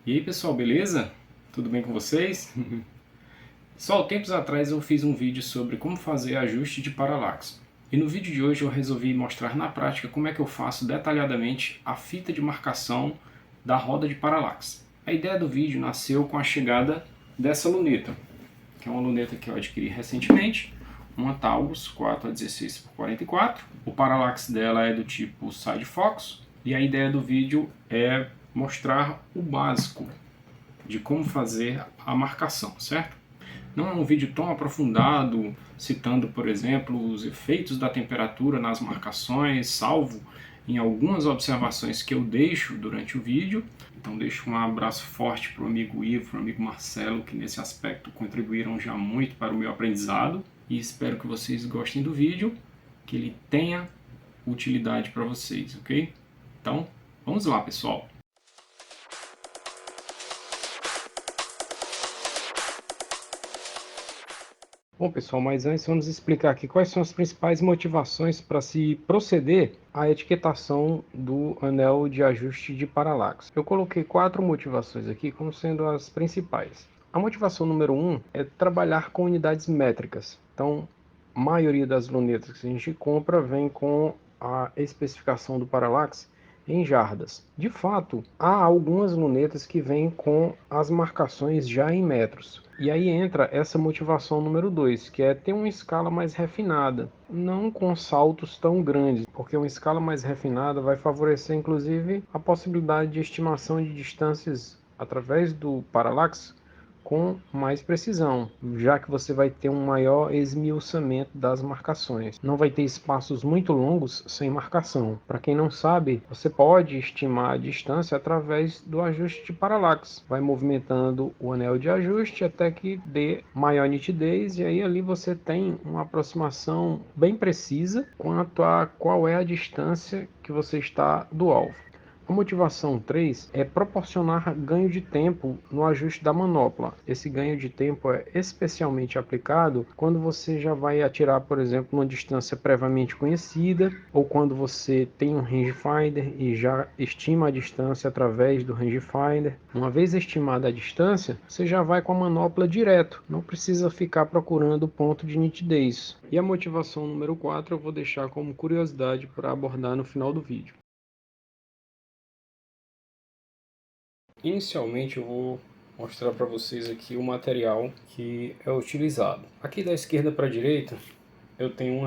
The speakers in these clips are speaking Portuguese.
E aí pessoal, beleza? Tudo bem com vocês? Pessoal, tempos atrás eu fiz um vídeo sobre como fazer ajuste de paralaxe. E no vídeo de hoje eu resolvi mostrar na prática como é que eu faço detalhadamente a fita de marcação da roda de paralaxe. A ideia do vídeo nasceu com a chegada dessa luneta, que é uma luneta que eu adquiri recentemente, uma Taurus 4A16x44. O paralaxe dela é do tipo Side Focus e a ideia do vídeo é mostrar o básico de como fazer a marcação, certo? Não é um vídeo tão aprofundado, citando, por exemplo, os efeitos da temperatura nas marcações, salvo em algumas observações que eu deixo durante o vídeo. Então deixo um abraço forte para o amigo Ivo, para o amigo Marcelo, que nesse aspecto contribuíram já muito para o meu aprendizado. E espero que vocês gostem do vídeo, que ele tenha utilidade para vocês, ok? Então, vamos lá, pessoal! Bom, pessoal, mas antes vamos explicar aqui quais são as principais motivações para se proceder à etiquetação do anel de ajuste de paralaxe. Eu coloquei 4 motivações aqui como sendo as principais. A motivação número 1 é trabalhar com unidades métricas. Então, a maioria das lunetas que a gente compra vem com a especificação do paralaxe em jardas. De fato, há algumas lunetas que vêm com as marcações já em metros. E aí entra essa motivação número 2, que é ter uma escala mais refinada, não com saltos tão grandes, porque uma escala mais refinada vai favorecer inclusive a possibilidade de estimação de distâncias através do paralaxe com mais precisão, já que você vai ter um maior esmiuçamento das marcações. Não vai ter espaços muito longos sem marcação. Para quem não sabe, você pode estimar a distância através do ajuste de paralaxe. Vai movimentando o anel de ajuste até que dê maior nitidez e aí ali você tem uma aproximação bem precisa quanto a qual é a distância que você está do alvo. A motivação 3 é proporcionar ganho de tempo no ajuste da manopla. Esse ganho de tempo é especialmente aplicado quando você já vai atirar, por exemplo, uma distância previamente conhecida, ou quando você tem um rangefinder e já estima a distância através do rangefinder. Uma vez estimada a distância, você já vai com a manopla direto, não precisa ficar procurando o ponto de nitidez. E a motivação número 4 eu vou deixar como curiosidade para abordar no final do vídeo. Inicialmente eu vou mostrar para vocês aqui o material que é utilizado. Aqui da esquerda para a direita eu tenho uma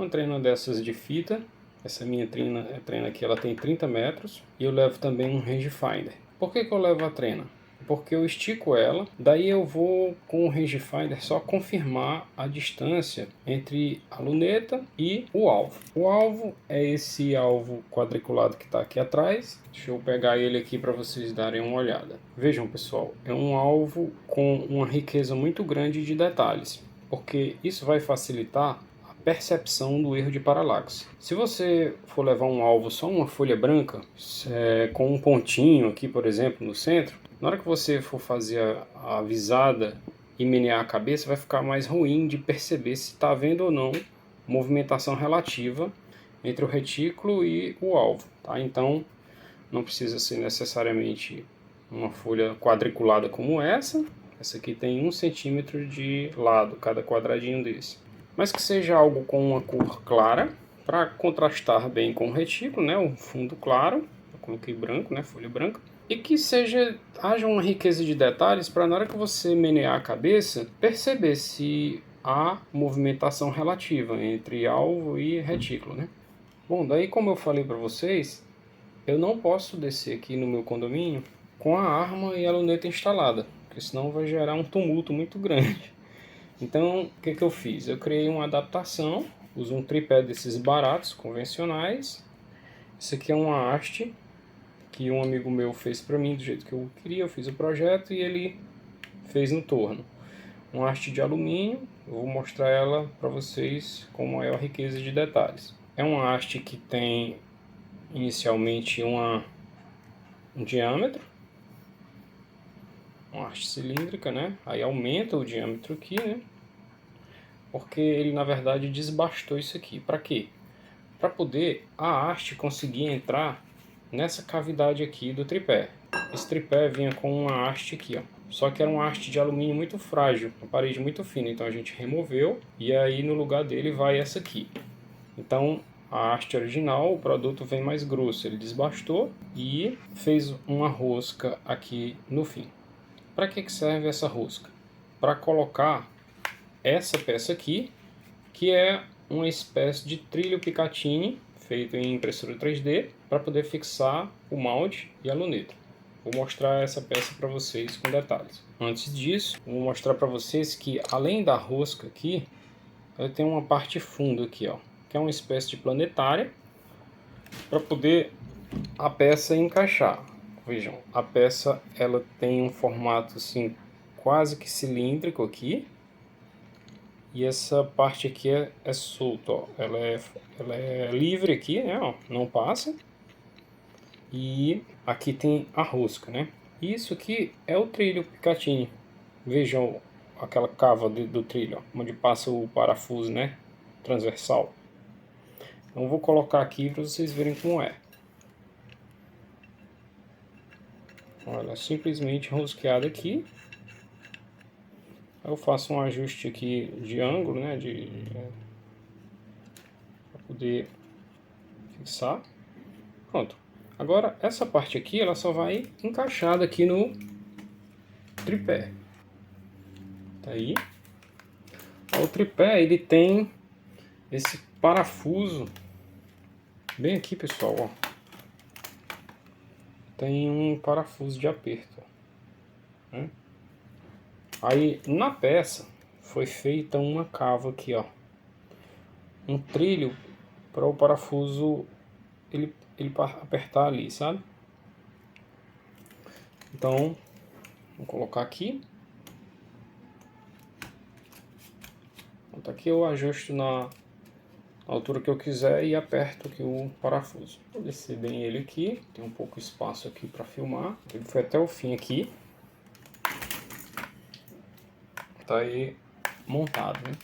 trena dessas de fita. Essa minha trena aqui ela tem 30 metros e eu levo também um rangefinder. Por que eu levo a trena? Porque eu estico ela, daí eu vou com o rangefinder só confirmar a distância entre a luneta e o alvo. O alvo é esse alvo quadriculado que está aqui atrás. Deixa eu pegar ele aqui para vocês darem uma olhada. Vejam, pessoal, é um alvo com uma riqueza muito grande de detalhes, porque isso vai facilitar a percepção do erro de paralaxe. Se você for levar um alvo só uma folha branca, com um pontinho aqui, por exemplo, no centro, na hora que você for fazer a visada e menear a cabeça, vai ficar mais ruim de perceber se está havendo ou não movimentação relativa entre o retículo e o alvo. Tá? Então, não precisa ser necessariamente uma folha quadriculada como essa. Essa aqui tem 1 centímetro de lado, cada quadradinho desse. Mas que seja algo com uma cor clara, para contrastar bem com o retículo, né? Um fundo claro, eu coloquei branco, né? Folha branca. E que haja uma riqueza de detalhes para na hora que você menear a cabeça, perceber se há movimentação relativa entre alvo e retículo, né? Bom, daí como eu falei para vocês, eu não posso descer aqui no meu condomínio com a arma e a luneta instalada, porque senão vai gerar um tumulto muito grande. Então, o que eu fiz? Eu criei uma adaptação, uso um tripé desses baratos, convencionais. Esse aqui é uma haste que um amigo meu fez para mim do jeito que eu queria. Eu fiz o projeto e ele fez no torno. Uma haste de alumínio, eu vou mostrar ela para vocês com maior riqueza de detalhes. É uma haste que tem inicialmente um diâmetro, uma haste cilíndrica, né? Aí aumenta o diâmetro aqui, né? Porque ele na verdade desbastou isso aqui. Para quê? Para poder a haste conseguir entrar nessa cavidade aqui do tripé. esse tripé vinha com uma haste aqui, ó. Só que era uma haste de alumínio muito frágil, uma parede muito fina, então a gente removeu e aí no lugar dele vai essa aqui. Então a haste original, o produto vem mais grosso, ele desbastou e fez uma rosca aqui no fim. Para que serve essa rosca? Para colocar essa peça aqui, que é uma espécie de trilho Picatinny feito em impressora 3D para poder fixar o malte e a luneta. Vou mostrar essa peça para vocês com detalhes. Antes disso, vou mostrar para vocês que além da rosca aqui, ela tem uma parte fundo aqui, ó, que é uma espécie de planetária para poder a peça encaixar. Vejam, a peça ela tem um formato assim quase que cilíndrico aqui. E essa parte aqui é solta, ó. Ela é livre aqui, né, ó, não passa. E aqui tem a rosca, né? Isso aqui é o trilho Picatinny. Vejam aquela cava do trilho, ó, onde passa o parafuso, né, transversal. Então vou colocar aqui para vocês verem como é. Olha, simplesmente rosqueado aqui. Eu faço um ajuste aqui de ângulo, né, para poder fixar. Pronto. Agora essa parte aqui ela só vai encaixada aqui no tripé. Tá aí. O tripé ele tem esse parafuso bem aqui, pessoal, ó. Tem um parafuso de aperto, né? Aí na peça foi feita uma cava aqui, ó, um trilho para o parafuso ele apertar ali, sabe? Então vou colocar aqui. Então, aqui eu ajusto na altura que eu quiser e aperto aqui o parafuso. Vou descer bem ele aqui, tem um pouco espaço aqui para filmar. Ele foi até o fim aqui. Tá aí montado, né?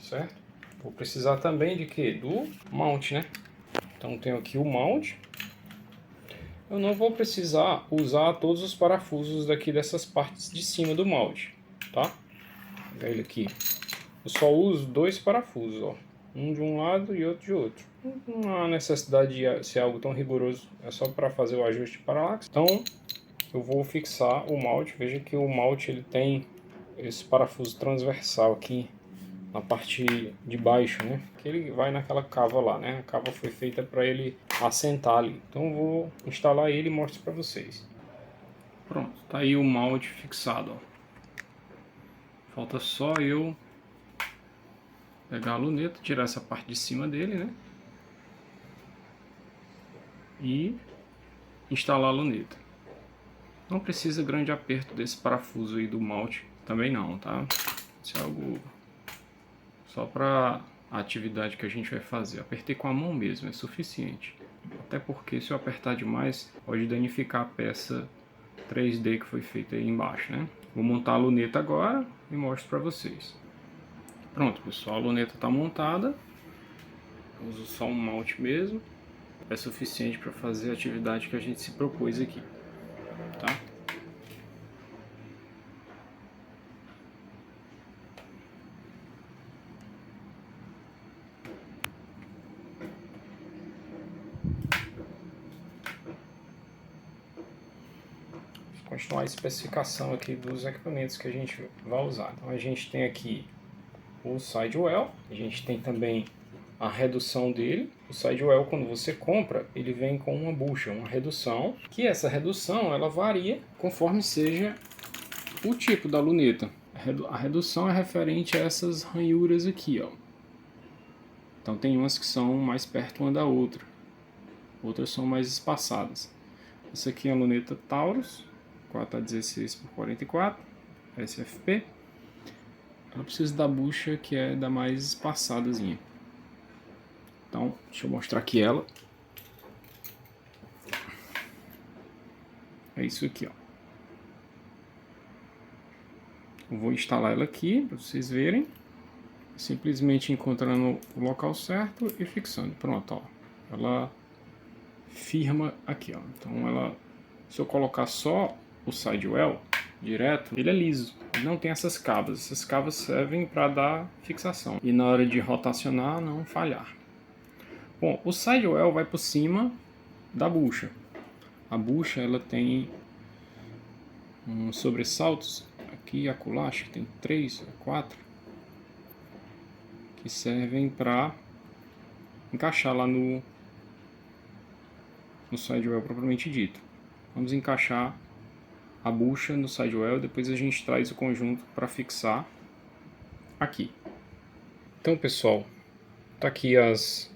Certo? Vou precisar também de quê? Do mount, né? Então tenho aqui o mount. Eu não vou precisar usar todos os parafusos daqui dessas partes de cima do molde, tá? Vou pegar ele aqui. Eu só uso dois parafusos, ó. Um de um lado e outro de outro. Não há necessidade de ser algo tão rigoroso. É só para fazer o ajuste de parallax. Então eu vou fixar o malte. Veja que o malte ele tem esse parafuso transversal aqui na parte de baixo, né? Que ele vai naquela cava lá, né? A cava foi feita para ele assentar ali. Então eu vou instalar ele e mostro para vocês. Pronto, tá aí o malte fixado, ó. Falta só eu pegar a luneta, tirar essa parte de cima dele, né? E instalar a luneta. Não precisa grande aperto desse parafuso aí do malte, também não, tá? Isso é algo só para a atividade que a gente vai fazer. Apertei com a mão mesmo, é suficiente. Até porque se eu apertar demais, pode danificar a peça 3D que foi feita aí embaixo, né? Vou montar a luneta agora e mostro para vocês. Pronto, pessoal, a luneta está montada. Eu uso só um malte mesmo. É suficiente para fazer a atividade que a gente se propôs aqui, tá? Vou continuar a especificação aqui dos equipamentos que a gente vai usar. Então a gente tem aqui o sidewell, a gente tem também a redução dele. O sidewell, quando você compra, ele vem com uma bucha, uma redução, que essa redução ela varia conforme seja o tipo da luneta. A redução é referente a essas ranhuras aqui, ó. Então tem umas que são mais perto uma da outra, outras são mais espaçadas. Essa aqui é a luneta Taurus 4x16x44 SFP. Ela precisa da bucha que é da mais espaçadazinha. Então, deixa eu mostrar aqui ela. É isso aqui, ó. Eu vou instalar ela aqui para vocês verem. simplesmente encontrando o local certo e fixando. Pronto, ó. Ela firma aqui, ó. Então ela, se eu colocar só o sidewell direto, ele é liso. Ele não tem essas cavas. Essas cavas servem para dar fixação e na hora de rotacionar não falhar. Bom, o sidewell vai por cima da bucha. A bucha ela tem uns sobressaltos aqui e acolá, acho que tem 3 ou 4 que servem para encaixar lá no sidewell propriamente dito. Vamos encaixar a bucha no sidewell, depois a gente traz o conjunto para fixar aqui. Então, pessoal, tá aqui as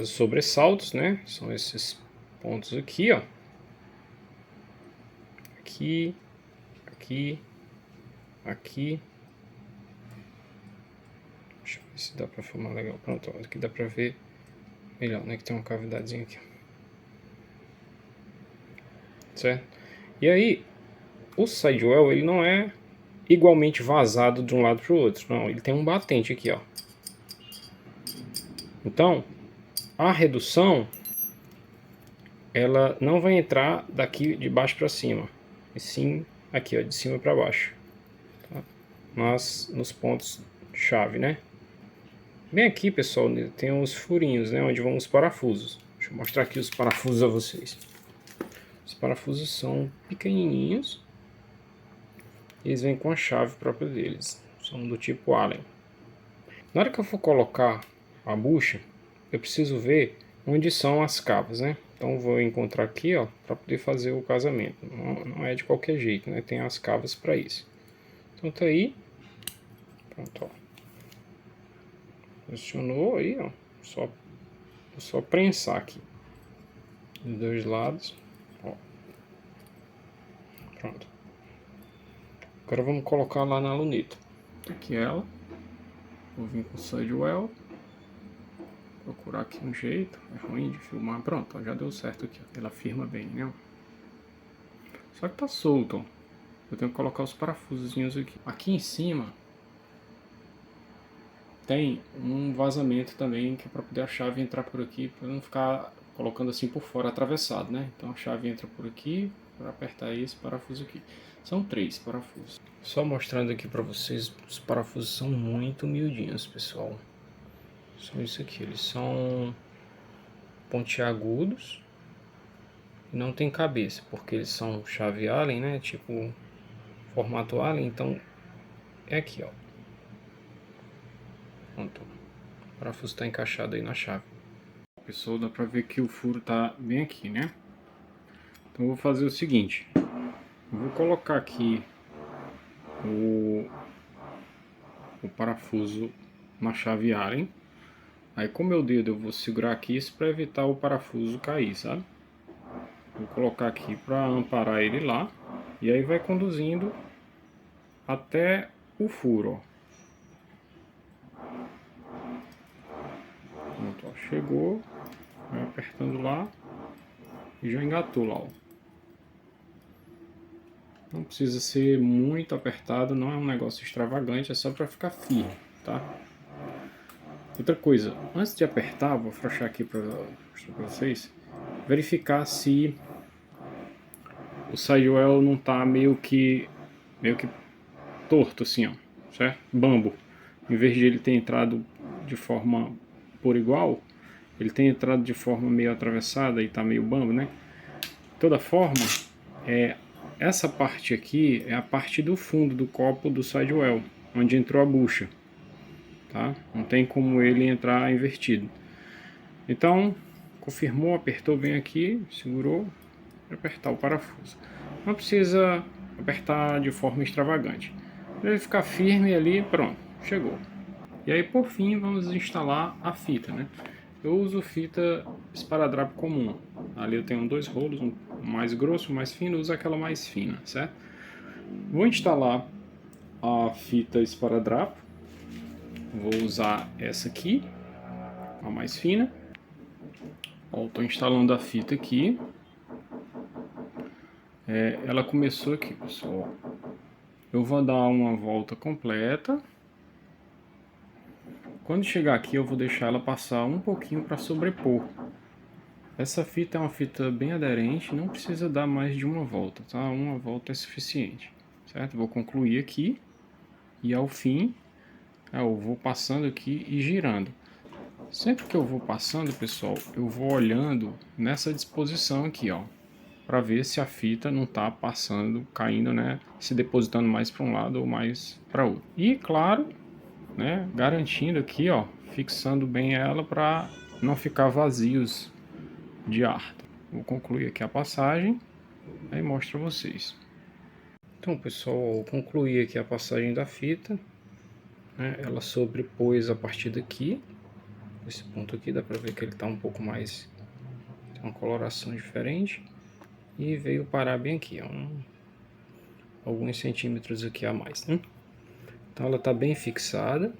sobressaltos, né? São esses pontos aqui, ó. Aqui, aqui, aqui. Deixa eu ver se dá para formar legal. Pronto, ó, aqui dá para ver melhor, né? Que tem uma cavidadezinha aqui. Certo? E aí, o sidewell, ele não é igualmente vazado de um lado para o outro. Não, ele tem um batente aqui, ó. Então, a redução, ela não vai entrar daqui de baixo para cima, e sim aqui, ó, de cima para baixo, tá? Mas nos pontos chave, né? Bem aqui, pessoal, tem uns furinhos, né, onde vão os parafusos. Deixa eu mostrar aqui os parafusos a vocês. Os parafusos são pequenininhos. Eles vêm com a chave própria deles. São do tipo Allen. Na hora que eu for colocar a bucha, eu preciso ver onde são as cavas, né? Então eu vou encontrar aqui, ó, para poder fazer o casamento. Não é de qualquer jeito, né? Tem as cavas para isso. Então tá aí. Pronto, ó. Posicionou aí, ó. Só prensar aqui. Dos dois lados. Ó. Pronto. Agora vamos colocar lá na luneta. Aqui ela. Vou vir com o sidewell. Procurar aqui um jeito. É ruim de filmar. Pronto, ó, já deu certo aqui. Ó. Ela firma bem, né? Só que tá solto, ó. Eu tenho que colocar os parafusozinhos aqui. Aqui em cima tem um vazamento também, que é para poder a chave entrar por aqui, para não ficar colocando assim por fora atravessado, né? Então a chave entra por aqui para apertar esse parafuso aqui. São 3 parafusos. Só mostrando aqui para vocês, os parafusos são muito miudinhos, pessoal. São isso aqui, eles são pontiagudos e não tem cabeça, porque eles são chave Allen, né? Tipo formato Allen, então é aqui, ó. Pronto. O parafuso está encaixado aí na chave. Pessoal, dá pra ver que o furo tá bem aqui, né? Então eu vou fazer o seguinte. Eu vou colocar aqui o parafuso na chave Allen. Aí com o meu dedo eu vou segurar aqui isso para evitar o parafuso cair, sabe? Vou colocar aqui para amparar ele lá. E aí vai conduzindo até o furo, ó. Pronto, ó, chegou, vai apertando lá e já engatou lá, ó. Não precisa ser muito apertado, não é um negócio extravagante, é só para ficar firme, tá? Outra coisa, antes de apertar, vou afrouxar aqui para mostrar para vocês, verificar se o sidewell não tá meio que torto assim, ó, certo? Bambo. Em vez de ele ter entrado de forma por igual, ele tem entrado de forma meio atravessada e tá meio bambo, né? De toda forma, essa parte aqui é a parte do fundo do copo do sidewell, onde entrou a bucha, tá? Não tem como ele entrar invertido. Então, confirmou, apertou bem aqui, segurou, apertar o parafuso. Não precisa apertar de forma extravagante. Para ele ficar firme ali, pronto, chegou. E aí por fim vamos instalar a fita, né? Eu uso fita esparadrapo comum. Ali eu tenho 2 rolos, um mais grosso, um mais fino, uso aquela mais fina, certo? Vou instalar a fita esparadrapo. Vou usar essa aqui, a mais fina. Estou instalando a fita aqui. Ela começou aqui, pessoal. Eu vou dar uma volta completa. Quando chegar aqui eu vou deixar ela passar um pouquinho para sobrepor. Essa fita é uma fita bem aderente, não precisa dar mais de uma volta, tá? Uma volta é suficiente, certo? Vou concluir aqui e ao fim eu vou passando aqui e girando. Sempre que eu vou passando, pessoal, eu vou olhando nessa disposição aqui, ó, para ver se a fita não tá passando, caindo, né, se depositando mais para um lado ou mais para outro. E claro, né, garantindo aqui, ó, fixando bem ela para não ficar vazios de ar. Vou concluir aqui a passagem, aí mostro para vocês. Então, pessoal, eu concluí aqui a passagem da fita, né, ela sobrepôs a partir daqui. Esse ponto aqui dá para ver que ele está um pouco mais, tem uma coloração diferente, e veio parar bem aqui, ó, alguns centímetros aqui a mais, né? Então ela está bem fixada.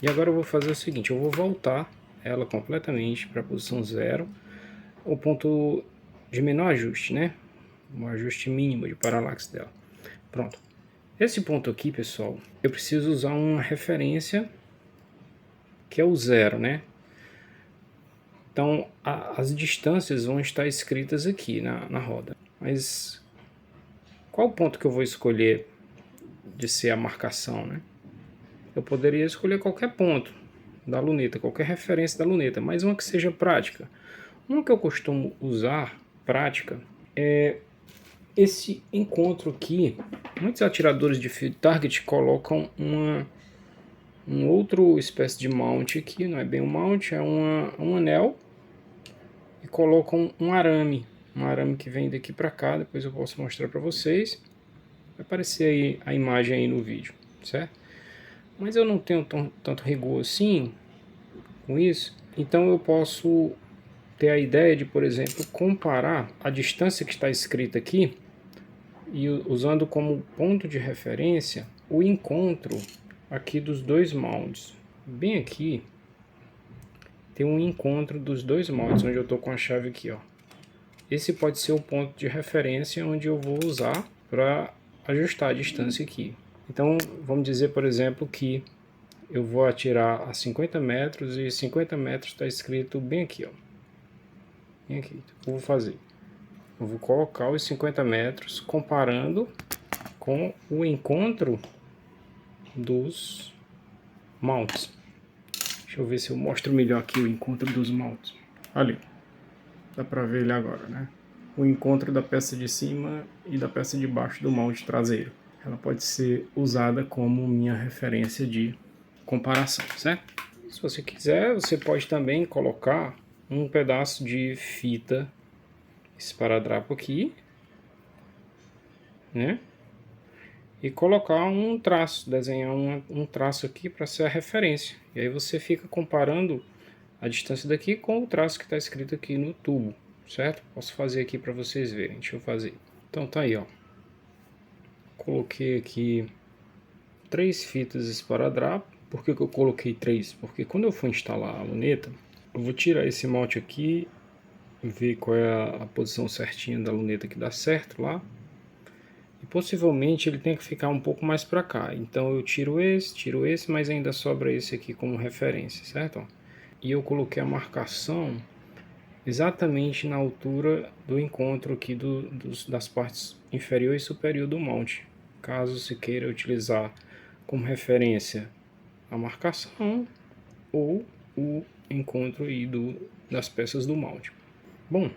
E agora eu vou fazer o seguinte, eu vou voltar ela completamente para a posição 0, o ponto de menor ajuste, né? Um ajuste mínimo de paralaxe dela. Pronto. Esse ponto aqui, pessoal, eu preciso usar uma referência que é o 0, né? Então, as distâncias vão estar escritas aqui na roda. Mas qual ponto que eu vou escolher de ser a marcação, né? Eu poderia escolher qualquer ponto da luneta, qualquer referência da luneta, mas uma que seja prática. Uma que eu costumo usar, prática, é esse encontro aqui. Muitos atiradores de field target colocam um outro espécie de mount aqui, não é bem um mount, é um anel, e colocam um arame que vem daqui para cá. Depois eu posso mostrar para vocês, vai aparecer aí a imagem aí no vídeo, certo? Mas eu não tenho tanto rigor assim com isso, então eu posso ter a ideia de, por exemplo, comparar a distância que está escrita aqui e usando como ponto de referência o encontro aqui dos dois mounts. Bem aqui tem um encontro dos dois mounts, onde eu estou com a chave aqui, ó. Esse pode ser o ponto de referência onde eu vou usar para ajustar a distância aqui. Então vamos dizer, por exemplo, que eu vou atirar a 50 metros e 50 metros está escrito bem aqui, ó. Bem aqui. Então, o que eu vou fazer? Eu vou colocar os 50 metros comparando com o encontro dos mounts. Deixa eu ver se eu mostro melhor aqui o encontro dos mounts. Ali, dá para ver ele agora, né? O encontro da peça de cima e da peça de baixo do mount traseiro. Ela pode ser usada como minha referência de comparação, certo? Se você quiser, você pode também colocar um pedaço de fita esparadrapo aqui, né? E colocar um traço, desenhar um traço aqui para ser a referência. E aí você fica comparando a distância daqui com o traço que está escrito aqui no tubo, certo? Posso fazer aqui para vocês verem, deixa eu fazer. Então tá aí, ó. Coloquei aqui 3 fitas esparadrapo. Por que eu coloquei 3? Porque quando eu for instalar a luneta, eu vou tirar esse malte aqui, ver qual é a posição certinha da luneta que dá certo lá. E possivelmente ele tem que ficar um pouco mais para cá. Então eu tiro esse, mas ainda sobra esse aqui como referência, certo? E eu coloquei a marcação exatamente na altura do encontro aqui das partes inferior e superior do mount. Caso se queira utilizar como referência a marcação ou o encontro aí das peças do mount. Bom,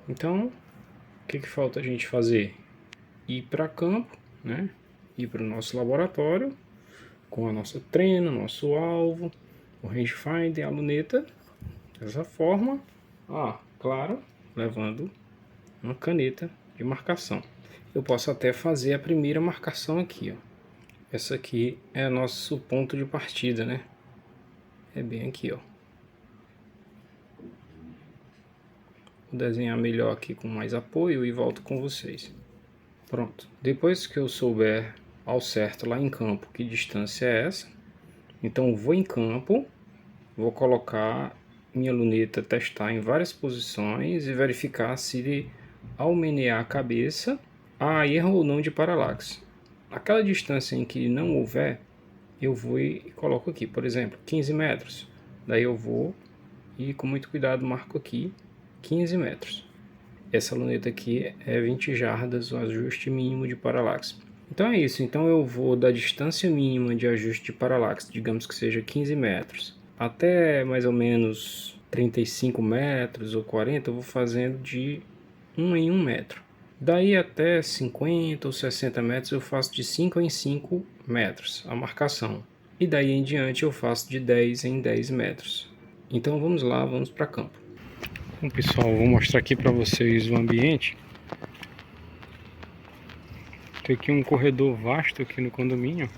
então o que falta a gente fazer? Ir para campo, né? Ir para o nosso laboratório com a nossa trena, nosso alvo, o rangefinder, a luneta, dessa forma. Claro, levando uma caneta de marcação. Eu posso até fazer a primeira marcação aqui, ó. Essa aqui é nosso ponto de partida, né? É bem aqui, ó. Vou desenhar melhor aqui com mais apoio e volto com vocês. Pronto. Depois que eu souber ao certo lá em campo que distância é essa, então vou em campo, vou colocar minha luneta, testar em várias posições e verificar se ao menear a cabeça há erro ou não de paralaxe. Aquela distância em que não houver, eu vou e coloco aqui, por exemplo, 15 metros. Daí eu vou e com muito cuidado marco aqui 15 metros. Essa luneta aqui é 20 jardas, o ajuste mínimo de paralaxe. Então é isso, então eu vou da distância mínima de ajuste de paralaxe, digamos que seja 15 metros, até mais ou menos 35 metros ou 40, eu vou fazendo de 1 em 1 metro. Daí até 50 ou 60 metros eu faço de 5 em 5 metros a marcação. E daí em diante eu faço de 10 em 10 metros. Então vamos lá, vamos para campo. Bom pessoal, vou mostrar aqui para vocês o ambiente. Tem aqui um corredor vasto aqui no condomínio.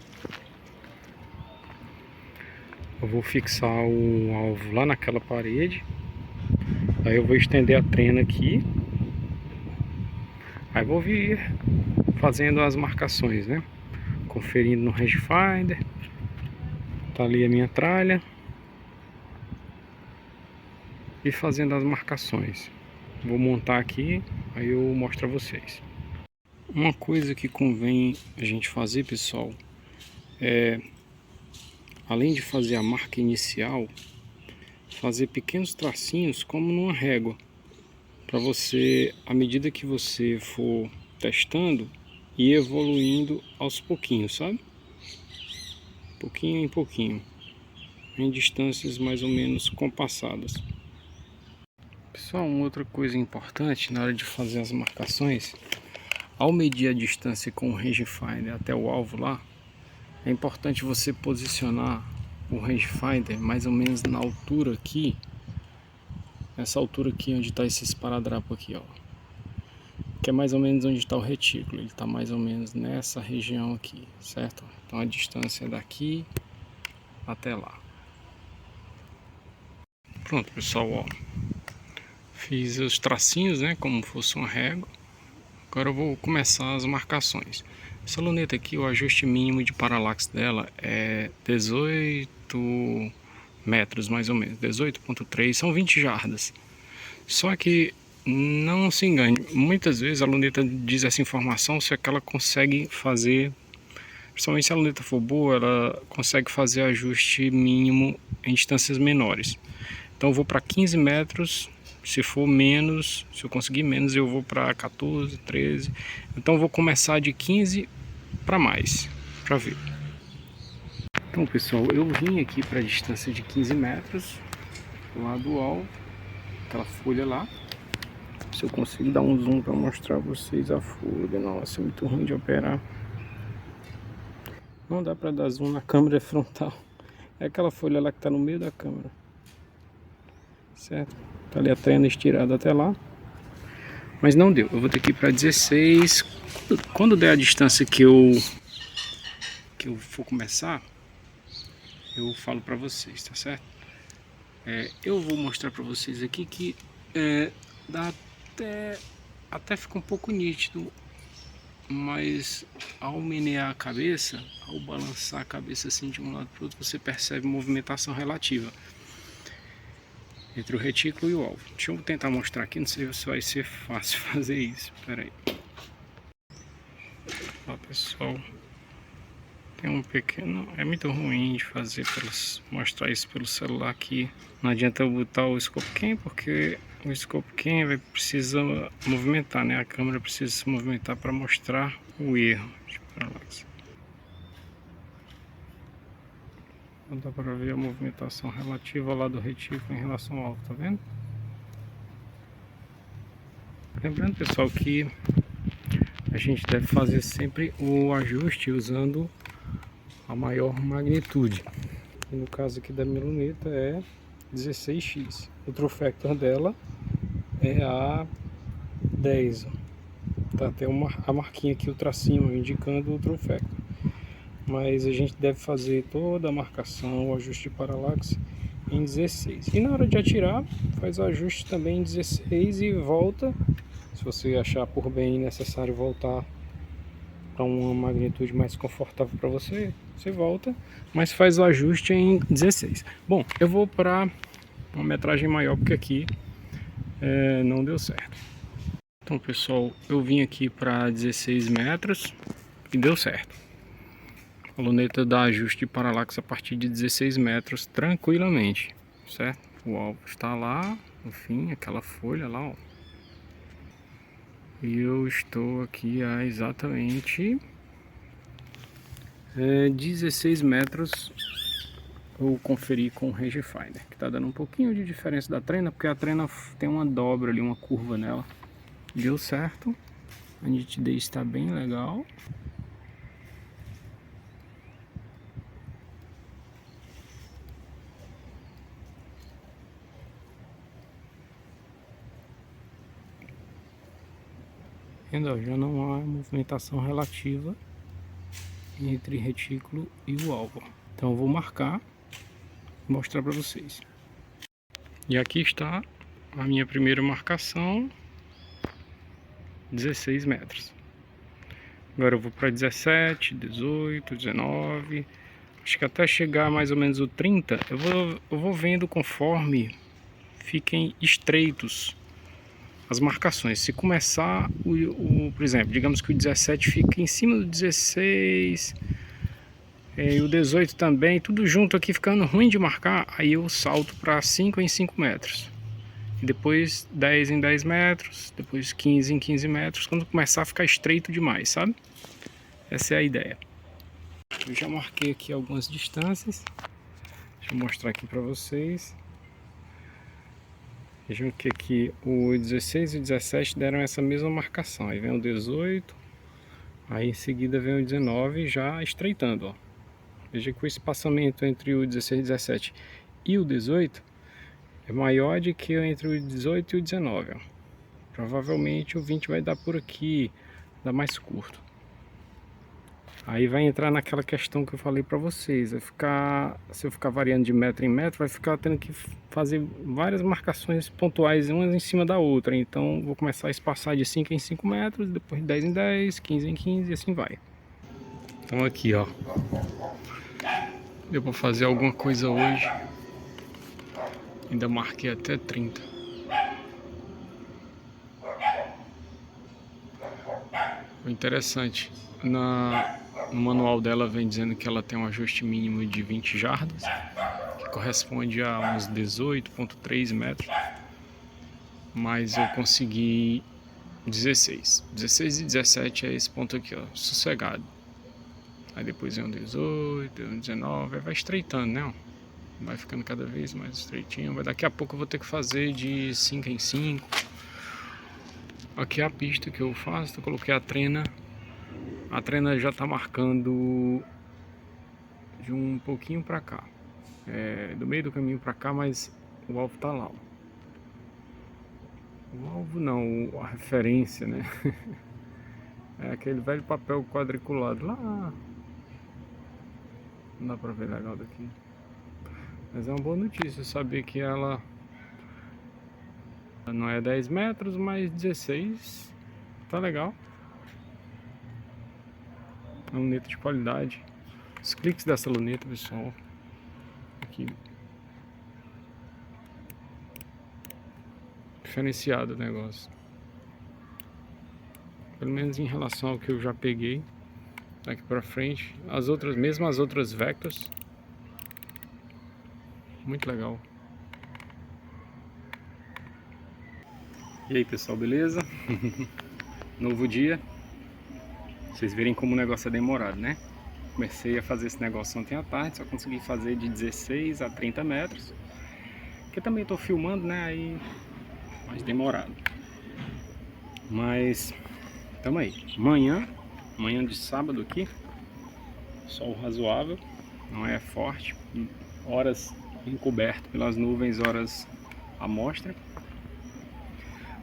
Eu vou fixar o alvo lá naquela parede. Aí eu vou estender a trena aqui. Aí vou vir fazendo as marcações, né? Conferindo no rangefinder. Tá ali a minha tralha. E fazendo as marcações. Vou montar aqui, aí eu mostro a vocês. Uma coisa que convém a gente fazer, pessoal, é, além de fazer a marca inicial, fazer pequenos tracinhos como numa régua, para você, à medida que você for testando, ir evoluindo aos pouquinhos, sabe? Pouquinho em pouquinho, em distâncias mais ou menos compassadas. Pessoal, uma outra coisa importante na hora de fazer as marcações, ao medir a distância com o rangefinder até o alvo lá, é importante você posicionar o rangefinder mais ou menos na altura aqui, nessa altura aqui onde está esse esparadrapo aqui, ó, que é mais ou menos onde está o retículo. Ele está mais ou menos nessa região aqui, certo? Então a distância é daqui até lá. Pronto, pessoal, ó, fiz os tracinhos, né, como fosse uma régua. Agora eu vou começar as marcações. Essa luneta aqui, o ajuste mínimo de paralaxe dela é 18 metros mais ou menos, 18,3, são 20 jardas. Só que não se engane, muitas vezes a luneta diz essa informação, só que ela consegue fazer, principalmente se a luneta for boa, ela consegue fazer ajuste mínimo em distâncias menores. Então eu vou para 15 metros. Se for menos, se eu conseguir menos, eu vou para 14, 13. Então eu vou começar de 15 para mais, para ver. Então pessoal, eu vim aqui para a distância de 15 metros, lá do alvo, aquela folha lá. Se eu consigo dar um zoom para mostrar a vocês a folha. Nossa, é muito ruim de operar. Não dá para dar zoom na câmera frontal. É aquela folha lá que está no meio da câmera. Certo? Tá ali a trena estirada até lá. Mas não deu. Eu vou ter que ir para 16. Quando der a distância que eu for começar, eu falo para vocês, tá certo? Eu vou mostrar para vocês aqui que dá até fica um pouco nítido, mas ao menear a cabeça, ao balançar a cabeça assim de um lado para o outro, você percebe movimentação relativa entre o retículo e o alvo. Deixa eu tentar mostrar aqui, não sei se vai ser fácil fazer isso. Espera aí. Ó, pessoal, tem um pequeno... É muito ruim de fazer, mostrar isso pelo celular aqui. Não adianta eu botar o Scope Cam, porque o Scope Cam precisa movimentar, né? A câmera precisa se movimentar para mostrar o erro de paralaxe. Não dá para ver a movimentação relativa lá do retículo em relação ao alvo, tá vendo? Lembrando, pessoal, que a gente deve fazer sempre o ajuste usando a maior magnitude. E no caso aqui da minha luneta é 16x. O true factor dela é a 10. Tá até a marquinha aqui, o tracinho indicando o true factor. Mas a gente deve fazer toda a marcação, o ajuste de paralaxe em 16. E na hora de atirar, faz o ajuste também em 16 e volta. Se você achar por bem necessário voltar para uma magnitude mais confortável para você, você volta, mas faz o ajuste em 16. Bom, eu vou para uma metragem maior, porque aqui não deu certo. Então, pessoal, eu vim aqui para 16 metros e deu certo. A luneta dá ajuste de paralaxe a partir de 16 metros tranquilamente, certo? O alvo está lá, no fim, aquela folha lá, ó. E eu estou aqui a exatamente 16 metros. Eu conferi com o rangefinder, que está dando um pouquinho de diferença da trena, porque a trena tem uma dobra ali, uma curva nela. Deu certo, a nitidez está bem legal. Ainda já não há movimentação relativa entre retículo e o alvo. Então eu vou marcar e mostrar para vocês. E aqui está a minha primeira marcação, 16 metros. Agora eu vou para 17, 18, 19, acho que até chegar mais ou menos o 30, eu vou vendo conforme fiquem estreitos as marcações. Se começar, por exemplo, digamos que o 17 fica em cima do 16, e o 18 também, tudo junto aqui ficando ruim de marcar, aí eu salto para 5 em 5 metros. E depois 10 em 10 metros, depois 15 em 15 metros, quando começar a ficar estreito demais, sabe? Essa é a ideia. Eu já marquei aqui algumas distâncias. Deixa eu mostrar aqui para vocês. Vejam que aqui o 16 e o 17 deram essa mesma marcação. Aí vem o 18, aí em seguida vem o 19 já estreitando, ó. Veja que o espaçamento entre o 16 e o 17 e o 18 é maior do que entre o 18 e o 19, ó. Provavelmente o 20 vai dar por aqui, dá mais curto. Aí vai entrar naquela questão que eu falei para vocês, se eu ficar variando de metro em metro, vai ficar tendo que fazer várias marcações pontuais, umas em cima da outra. Então vou começar a espaçar de 5 em 5 metros, depois de 10 em 10, 15 em 15 e assim vai. Então aqui, ó, deu para fazer alguma coisa hoje, ainda marquei até 30. O interessante, no manual dela vem dizendo que ela tem um ajuste mínimo de 20 jardas, que corresponde a uns 18,3 metros, mas eu consegui 16 e 17 é esse ponto aqui, ó, sossegado. Aí depois vem um 18, um 19, aí vai estreitando, né? Vai ficando cada vez mais estreitinho. Mas daqui a pouco eu vou ter que fazer de 5 em 5. Aqui é a pista que eu faço, eu coloquei a trena. A trena já tá marcando de um pouquinho pra cá, do meio do caminho pra cá, mas o alvo tá lá, ó. O alvo não, a referência, né? É aquele velho papel quadriculado lá. Não dá pra ver legal daqui. Mas é uma boa notícia saber que ela não é 10 metros, mas 16. Tá legal. É uma luneta de qualidade. Os cliques dessa luneta, pessoal, aqui, diferenciado o negócio. Pelo menos em relação ao que eu já peguei daqui pra frente. Mesmo as outras Vectors, muito legal. E aí, pessoal, beleza? Novo dia. Vocês verem como o negócio é demorado, né? Comecei a fazer esse negócio ontem à tarde, só consegui fazer de 16 a 30 metros. Porque também estou filmando, né? Aí mais demorado. Mas tamo aí. Manhã de sábado aqui. Sol razoável, não é forte. Horas encoberto pelas nuvens, horas à mostra.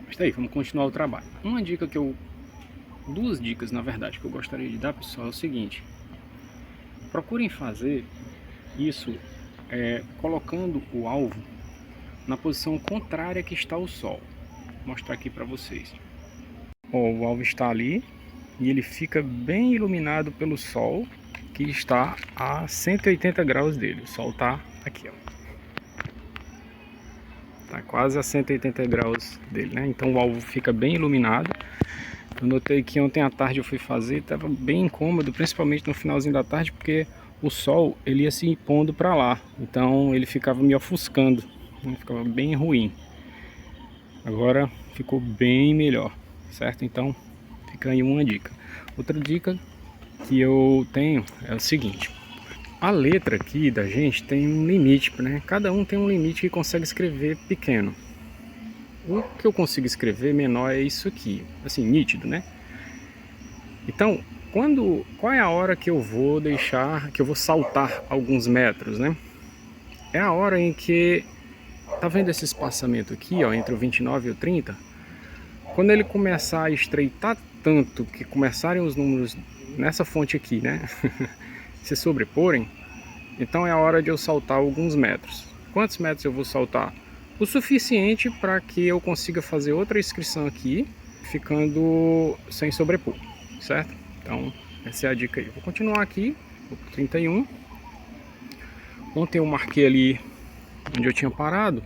Mas tá aí, vamos continuar o trabalho. Duas dicas, na verdade, que eu gostaria de dar, pessoal, é o seguinte: procurem fazer isso colocando o alvo na posição contrária que está o sol. Vou mostrar aqui para vocês. Ó, o alvo está ali e ele fica bem iluminado pelo sol, que está a 180 graus dele. O sol está aqui, ó. Tá quase a 180 graus dele, né? Então o alvo fica bem iluminado. Eu notei que ontem à tarde eu fui fazer, estava bem incômodo, principalmente no finalzinho da tarde, porque o sol ele ia se pondo para lá, então ele ficava me ofuscando, né? Ficava bem ruim. Agora ficou bem melhor, certo? Então fica aí uma dica. Outra dica que eu tenho é o seguinte: a letra aqui da gente tem um limite, né? Cada um tem um limite que consegue escrever pequeno. O que eu consigo escrever menor é isso aqui, assim, nítido, né? Então, qual é a hora que eu vou deixar, que eu vou saltar alguns metros, né? É a hora em que, tá vendo esse espaçamento aqui, ó, entre o 29 e o 30? Quando ele começar a estreitar tanto que começarem os números nessa fonte aqui, né, se sobreporem, então é a hora de eu saltar alguns metros. Quantos metros eu vou saltar? O suficiente para que eu consiga fazer outra inscrição aqui, ficando sem sobrepor, certo? Então, essa é a dica aí. Vou continuar aqui, vou pro 31. Ontem eu marquei ali onde eu tinha parado,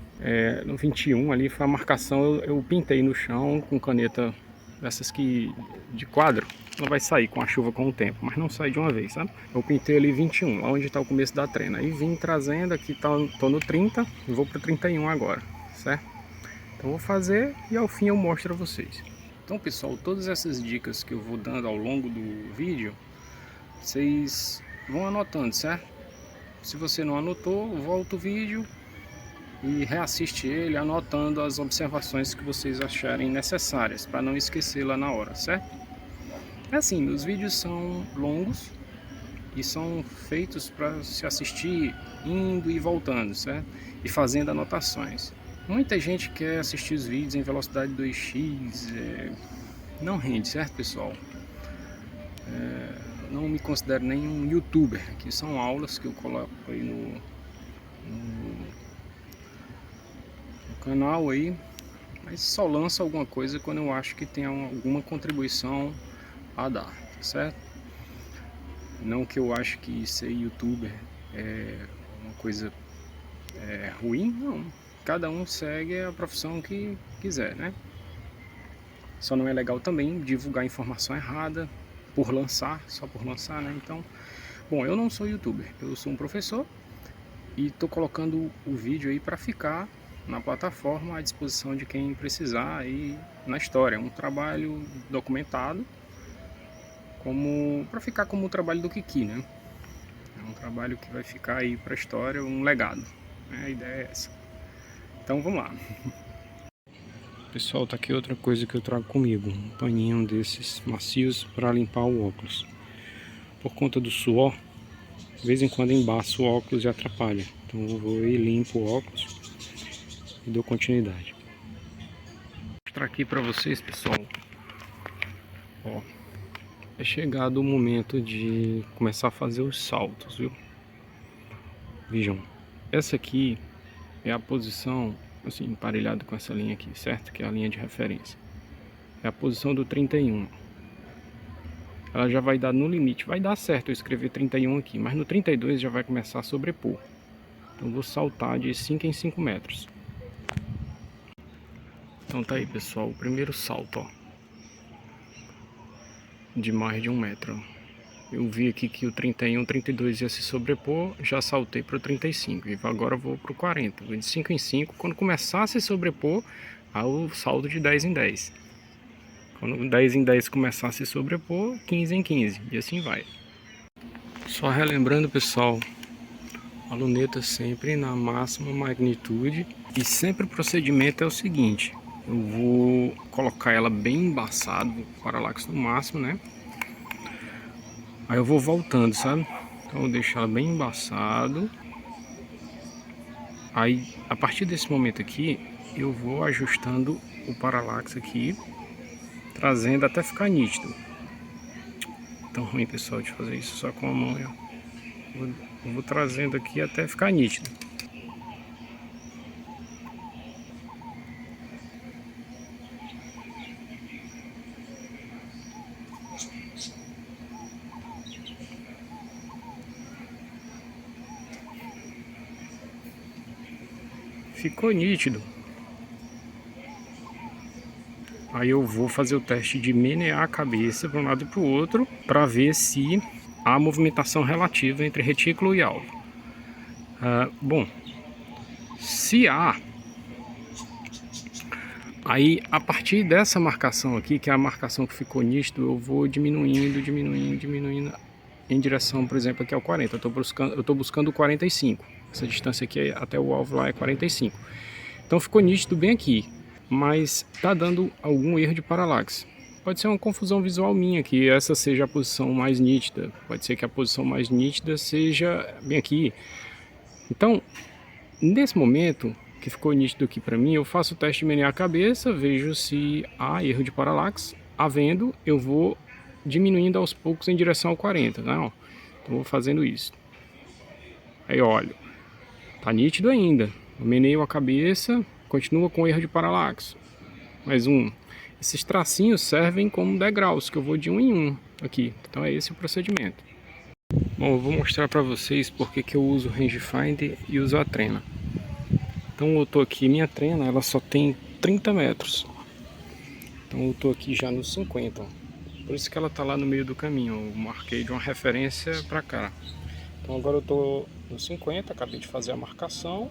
no 21 ali foi a marcação, eu pintei no chão com caneta dessas que de quadro. Ela vai sair com a chuva com o tempo, mas não sai de uma vez, sabe? Eu pintei ali 21, lá onde está o começo da trena. Aí vim trazendo, aqui tô no 30 e vou pro 31 agora, certo? Então vou fazer e ao fim eu mostro a vocês. Então pessoal, todas essas dicas que eu vou dando ao longo do vídeo, vocês vão anotando, certo? Se você não anotou, volta o vídeo e reassiste ele anotando as observações que vocês acharem necessárias, para não esquecer lá na hora, certo? É assim, meus vídeos são longos e são feitos para se assistir indo e voltando, certo? E fazendo anotações. Muita gente quer assistir os vídeos em velocidade 2x, não rende, certo pessoal? Não me considero nenhum youtuber, que são aulas que eu coloco aí no canal aí, mas só lanço alguma coisa quando eu acho que tem alguma contribuição a dar, tá certo? Não que eu acho que ser youtuber é uma coisa ruim, não. Cada um segue a profissão que quiser, né? Só não é legal também divulgar informação errada por lançar, só por lançar, né? Então, bom, eu não sou youtuber, eu sou um professor e estou colocando o vídeo aí para ficar na plataforma à disposição de quem precisar aí na história. É um trabalho documentado como para ficar como o trabalho do Kiki, né? É um trabalho que vai ficar aí para a história, um legado, né? A ideia é essa. Então vamos lá. Pessoal, tá aqui outra coisa que eu trago comigo, um paninho desses macios para limpar o óculos. Por conta do suor, de vez em quando embaça o óculos e atrapalha. Então eu vou e limpo o óculos e dou continuidade. Vou mostrar aqui para vocês, pessoal. Ó, é chegado o momento de começar a fazer os saltos, viu? Vejam, essa aqui é a posição, assim, emparelhada com essa linha aqui, certo? Que é a linha de referência. É a posição do 31. Ela já vai dar no limite. Vai dar certo eu escrever 31 aqui, mas no 32 já vai começar a sobrepor. Então eu vou saltar de 5 em 5 metros. Então tá aí, pessoal, o primeiro salto, ó, de mais de 1 metro. Eu vi aqui que o 31, 32 ia se sobrepor, já saltei para o 35 e agora eu vou para o 40. Vou de 5 em 5, quando começar a se sobrepor, ao salto de 10 em 10. Quando 10 em 10 começar a se sobrepor, 15 em 15 e assim vai. Só relembrando, pessoal, a luneta sempre na máxima magnitude e sempre o procedimento é o seguinte: eu vou colocar ela bem embaçada, o paralaxe no máximo, né? Aí eu vou voltando, sabe? Então eu deixo ela bem embaçado. Aí a partir desse momento aqui eu vou ajustando o paralaxe aqui, trazendo até ficar nítido. Tão ruim, pessoal, de fazer isso só com a mão. Eu vou trazendo aqui até ficar nítido. Ficou nítido. Aí eu vou fazer o teste de menear a cabeça para um lado e para o outro, para ver se há movimentação relativa entre retículo e alvo. Bom, se há, aí a partir dessa marcação aqui, que é a marcação que ficou nítida, eu vou diminuindo em direção, por exemplo, aqui ao 40. Eu tô buscando o 45. Essa distância aqui até o alvo lá é 45. Então ficou nítido bem aqui, mas tá dando algum erro de paralaxe. Pode ser uma confusão visual minha, que essa seja a posição mais nítida. Pode ser que a posição mais nítida seja bem aqui. Então, nesse momento que ficou nítido aqui para mim, eu faço o teste de menear a cabeça, vejo se há erro de paralaxe. Havendo, eu vou diminuindo aos poucos em direção ao 40, né? Então vou fazendo isso. Aí olho, tá nítido ainda. Eu meneio a cabeça, continua com erro de paralaxe. Mais um. Esses tracinhos servem como degraus, que eu vou de um em um aqui. Então é esse o procedimento. Bom, eu vou mostrar para vocês porque que eu uso o rangefinder e uso a trena. Então eu tô aqui, minha trena ela só tem 30 metros. Então eu tô aqui já nos 50. Por isso que ela tá lá no meio do caminho. Eu marquei de uma referência para cá. Então agora eu tô nos 50, acabei de fazer a marcação.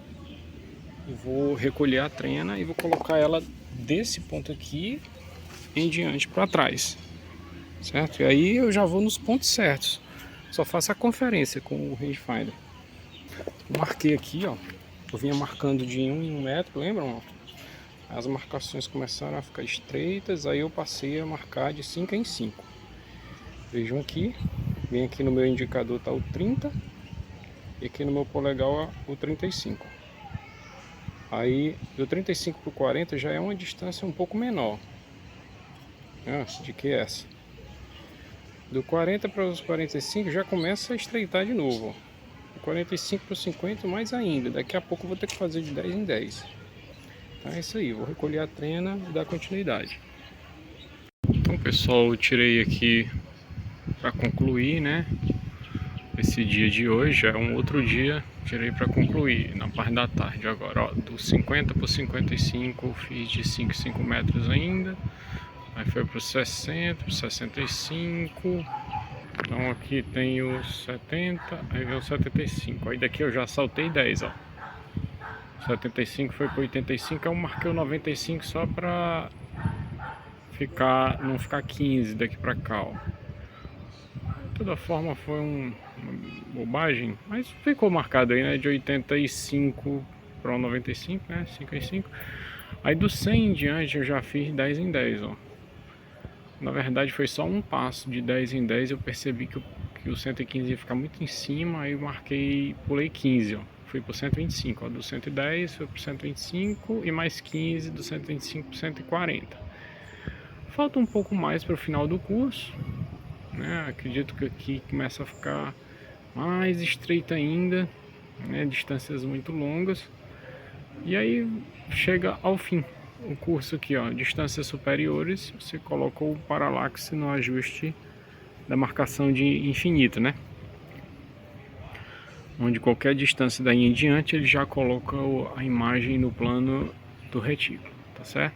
E vou recolher a trena e vou colocar ela desse ponto aqui em diante para trás. Certo? E aí eu já vou nos pontos certos. Só faço a conferência com o rangefinder. Marquei aqui, ó. Eu vinha marcando de 1 em 1 metro, lembram? As marcações começaram a ficar estreitas, aí eu passei a marcar de 5 em 5. Vejam aqui, bem aqui no meu indicador está o 30 e aqui no meu polegar o 35. Aí do 35 para o 40 já é uma distância um pouco menor, né, de que essa. Do 40 para os 45 já começa a estreitar de novo. Do 45 para os 50 mais ainda. Daqui a pouco eu vou ter que fazer de 10 em 10. Então é isso aí, vou recolher a trena e dar continuidade. Então pessoal, eu tirei aqui para concluir, né? Esse dia de hoje é um outro dia, tirei para concluir na parte da tarde agora, ó, do 50 para 55, fiz de 5 em 5 metros ainda, aí foi para 60, para 65, então aqui tem o 70, aí vem o 75, aí daqui eu já saltei 10, ó, 75 foi para 85, eu marquei o 95 só para não ficar 15 daqui para cá, ó. De toda forma foi uma bobagem, mas ficou marcado aí, né, de 85 para 95, né, 5 em 5. Aí do 100 em diante eu já fiz 10 em 10, ó. Na verdade foi só um passo de 10 em 10, eu percebi que o 115 ia ficar muito em cima, aí eu marquei, pulei 15, ó. Fui pro 125, ó, do 110 foi pro 125 e mais 15 do 125 pro 140. Falta um pouco mais para o final do curso, né? Acredito que aqui começa a ficar mais estreita ainda, né? Distâncias muito longas. E aí chega ao fim o curso aqui, ó, distâncias superiores, você coloca o paralaxe no ajuste da marcação de infinito, né? Onde qualquer distância daí em diante ele já coloca a imagem no plano do retículo, tá certo?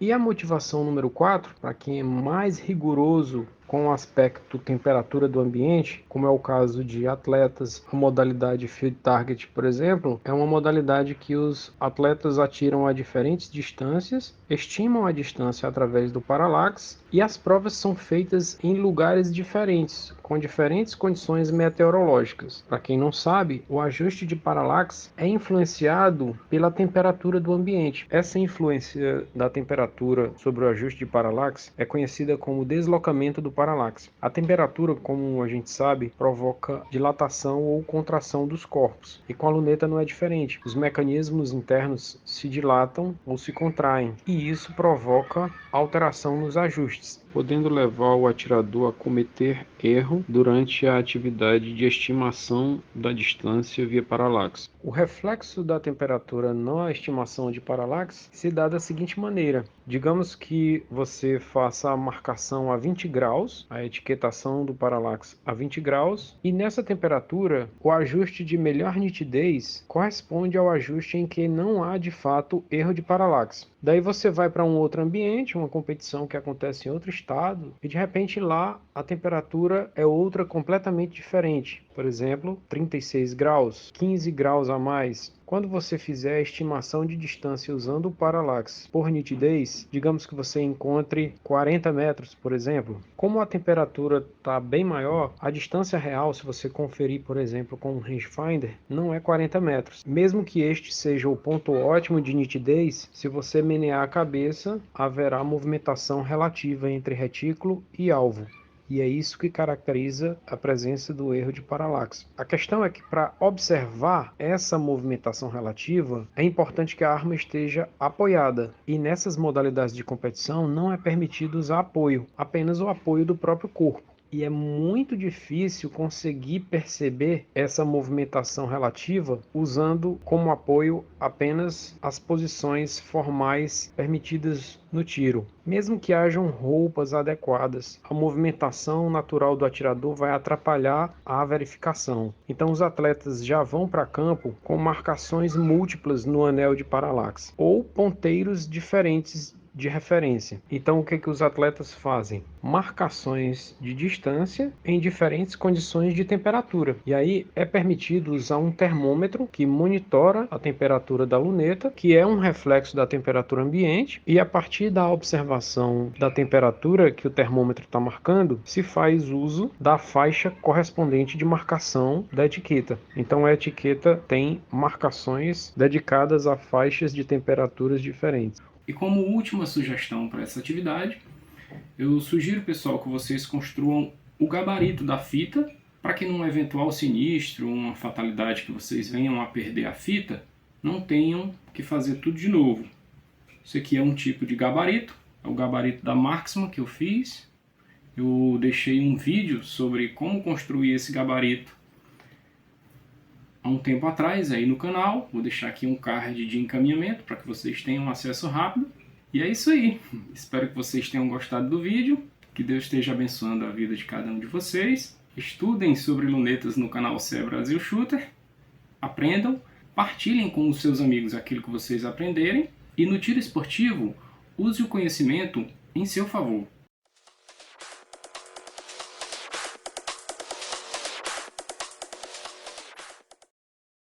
E a motivação número 4, para quem é mais rigoroso com o aspecto temperatura do ambiente, como é o caso de atletas, a modalidade Field Target, por exemplo, é uma modalidade que os atletas atiram a diferentes distâncias, estimam a distância através do paralaxe e as provas são feitas em lugares diferentes, com diferentes condições meteorológicas. Para quem não sabe, o ajuste de paralaxe é influenciado pela temperatura do ambiente. Essa influência da temperatura sobre o ajuste de paralaxe é conhecida como deslocamento do paralaxe. A temperatura, como a gente sabe, provoca dilatação ou contração dos corpos, e com a luneta não é diferente. Os mecanismos internos se dilatam ou se contraem, e isso provoca alteração nos ajustes. podendo levar o atirador a cometer erro durante a atividade de estimação da distância via paralaxe. O reflexo da temperatura na estimação de paralaxe se dá da seguinte maneira: digamos que você faça a marcação a 20 graus, a etiquetação do paralaxe a 20 graus, e nessa temperatura o ajuste de melhor nitidez corresponde ao ajuste em que não há de fato erro de paralaxe. Daí você vai para um outro ambiente, uma competição que acontece em outro estado, e de repente lá a temperatura é outra completamente diferente. Por exemplo, 36 graus, 15 graus a mais. Quando você fizer a estimação de distância usando o paralaxe por nitidez, digamos que você encontre 40 metros, por exemplo. Como a temperatura está bem maior, a distância real, se você conferir, por exemplo, com um rangefinder, não é 40 metros. Mesmo que este seja o ponto ótimo de nitidez, se você menear a cabeça, haverá movimentação relativa entre retículo e alvo. E é isso que caracteriza a presença do erro de paralaxe. A questão é que para observar essa movimentação relativa, é importante que a arma esteja apoiada. E nessas modalidades de competição não é permitido usar apoio, apenas o apoio do próprio corpo. E é muito difícil conseguir perceber essa movimentação relativa usando como apoio apenas as posições formais permitidas no tiro. Mesmo que hajam roupas adequadas, a movimentação natural do atirador vai atrapalhar a verificação. Então os atletas já vão para campo com marcações múltiplas no anel de paralaxe ou ponteiros diferentes de referência. Então o que os atletas fazem? Marcações de distância em diferentes condições de temperatura. E aí é permitido usar um termômetro que monitora a temperatura da luneta, que é um reflexo da temperatura ambiente, e a partir da observação da temperatura que o termômetro está marcando, se faz uso da faixa correspondente de marcação da etiqueta. Então a etiqueta tem marcações dedicadas a faixas de temperaturas diferentes. E como última sugestão para essa atividade, eu sugiro, pessoal, que vocês construam o gabarito da fita para que num eventual sinistro, uma fatalidade que vocês venham a perder a fita, não tenham que fazer tudo de novo. Isso aqui é um tipo de gabarito, é o gabarito da Marksman que eu fiz. Eu deixei um vídeo sobre como construir esse gabarito há um tempo atrás aí no canal. Vou deixar aqui um card de encaminhamento para que vocês tenham acesso rápido. E é isso aí. Espero que vocês tenham gostado do vídeo. Que Deus esteja abençoando a vida de cada um de vocês. Estudem sobre lunetas no canal CE Brasil Shooter. Aprendam. Partilhem com os seus amigos aquilo que vocês aprenderem. E no tiro esportivo, use o conhecimento em seu favor.